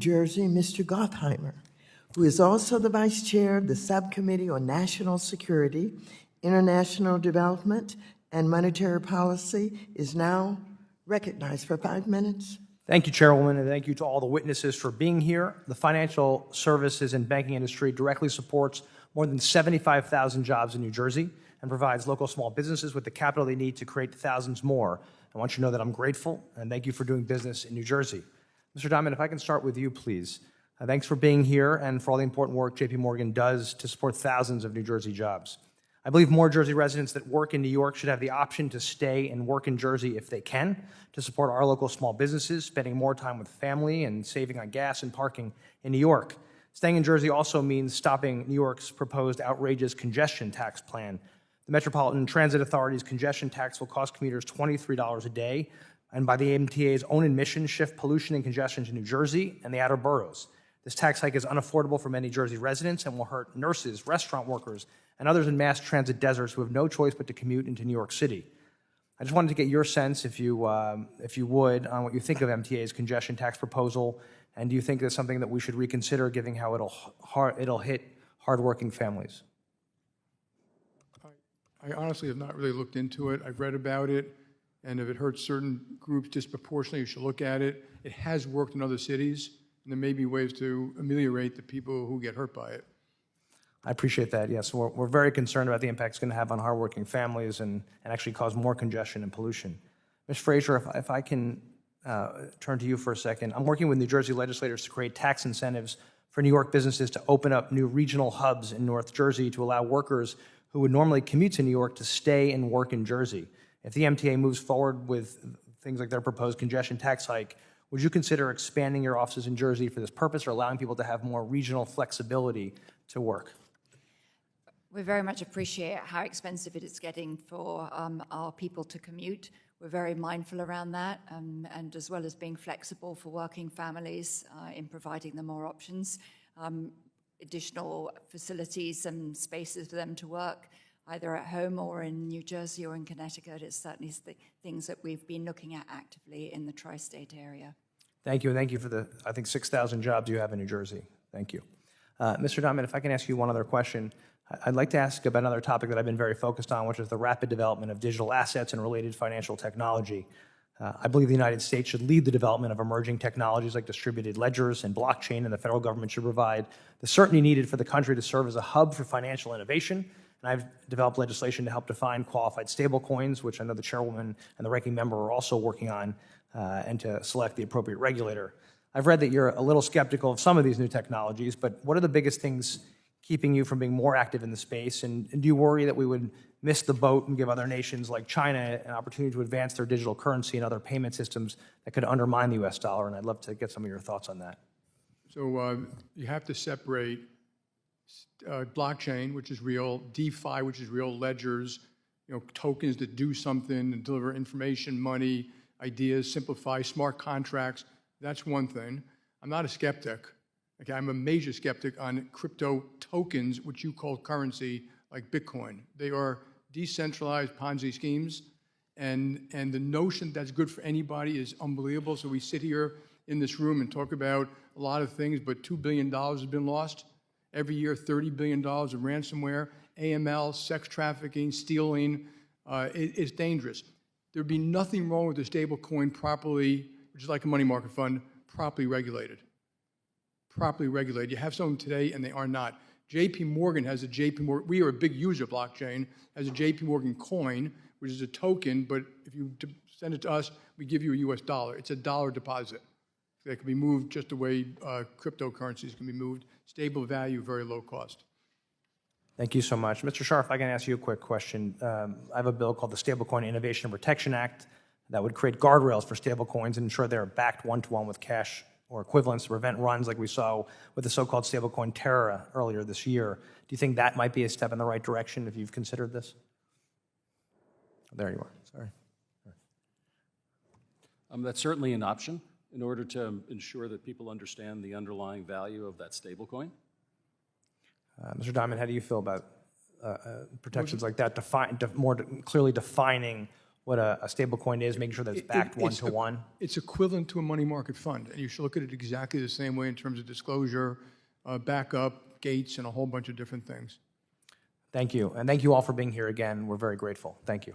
Jersey, Mr. Gottheimer, who is also the Vice Chair of the Subcommittee on National Security, International Development, and Monetary Policy, is now recognized for 5 minutes. Thank you, Chairwoman, and thank you to all the witnesses for being here. The financial services and banking industry directly supports more than 75,000 jobs in New Jersey and provides local small businesses with the capital they need to create thousands more. I want you to know that I'm grateful, and thank you for doing business in New Jersey. Mr. Diamond, if I can start with you, please. Thanks for being here and for all the important work JPMorgan does to support thousands of New Jersey jobs. I believe more Jersey residents that work in New York should have the option to stay and work in Jersey if they can, to support our local small businesses, spending more time with family and saving on gas and parking in New York. Staying in Jersey also means stopping New York's proposed outrageous congestion tax plan. The Metropolitan Transit Authority's congestion tax will cost commuters $23 a day, and by the MTA's own admission, shift pollution and congestion to New Jersey and the outer boroughs. This tax hike is unaffordable for many Jersey residents and will hurt nurses, restaurant workers, and others in mass transit deserts who have no choice but to commute into New York City. I just wanted to get your sense, if you would, on what you think of MTA's congestion tax proposal, and do you think that's something that we should reconsider, given how it'll hit hardworking families? I honestly have not really looked into it. I've read about it, and if it hurts certain groups disproportionately, you should look at it. It has worked in other cities, and there may be ways to ameliorate the people who get hurt by it. I appreciate that, yes. We're very concerned about the impact it's going to have on hardworking families and actually cause more congestion and pollution. Ms. Frazier, if I can turn to you for a second. I'm working with New Jersey legislators to create tax incentives for New York businesses to open up new regional hubs in North Jersey to allow workers who would normally commute to New York to stay and work in Jersey. If the MTA moves forward with things like their proposed congestion tax hike, would you consider expanding your offices in Jersey for this purpose or allowing people to have more regional flexibility to work? We very much appreciate how expensive it is getting for our people to commute. We're very mindful around that, and as well as being flexible for working families in providing them more options, additional facilities and spaces for them to work, either at home or in New Jersey or in Connecticut. It's certainly the things that we've been looking at actively in the tri-state area. Thank you, and thank you for the, I think, 6,000 jobs you have in New Jersey. Thank you. Mr. Diamond, if I can ask you one other question. I'd like to ask about another topic that I've been very focused on, which is the rapid development of digital assets and related financial technology. I believe the United States should lead the development of emerging technologies like distributed ledgers and blockchain, and the federal government should provide the certainty needed for the country to serve as a hub for financial innovation. And I've developed legislation to help define qualified stablecoins, which I know the chairwoman and the ranking member are also working on, and to select the appropriate regulator. I've read that you're a little skeptical of some of these new technologies, but what are the biggest things keeping you from being more active in the space? And do you worry that we would miss the boat and give other nations like China an opportunity to advance their digital currency and other payment systems that could undermine the US dollar? And I'd love to get some of your thoughts on that. So you have to separate blockchain, which is real, DeFi, which is real, ledgers, tokens that do something and deliver information, money, ideas, simplify, smart contracts. That's one thing. I'm not a skeptic. Okay, I'm a major skeptic on crypto tokens, which you call currency, like Bitcoin. They are decentralized Ponzi schemes, and the notion that's good for anybody is unbelievable. So we sit here in this room and talk about a lot of things, but $2 billion has been lost. Every year, $30 billion of ransomware, AML, sex trafficking, stealing. It's dangerous. There'd be nothing wrong with a stable coin properly, which is like a money market fund, properly regulated. Properly regulated. You have some today and they are not. JPMorgan has a JPMorgan, we are a big user of blockchain, has a JPMorgan coin, which is a token, but if you send it to us, we give you a US dollar. It's a dollar deposit. That can be moved just the way cryptocurrencies can be moved. Stable value, very low cost. Thank you so much. Mr. Scharf, I can ask you a quick question. I have a bill called the Stablecoin Innovation and Protection Act that would create guardrails for stablecoins and ensure they're backed one-to-one with cash or equivalents to prevent runs like we saw with the so-called stablecoin Terra earlier this year. Do you think that might be a step in the right direction if you've considered this? Oh, there you are. Sorry. That's certainly an option in order to ensure that people understand the underlying value of that stablecoin. Mr. Diamond, how do you feel about protections like that, more clearly defining what a stable coin is, making sure that it's backed one-to-one. It's equivalent to a money market fund, and you should look at it exactly the same way in terms of disclosure, backup, gates, and a whole bunch of different things. Thank you. And thank you all for being here again. We're very grateful. Thank you.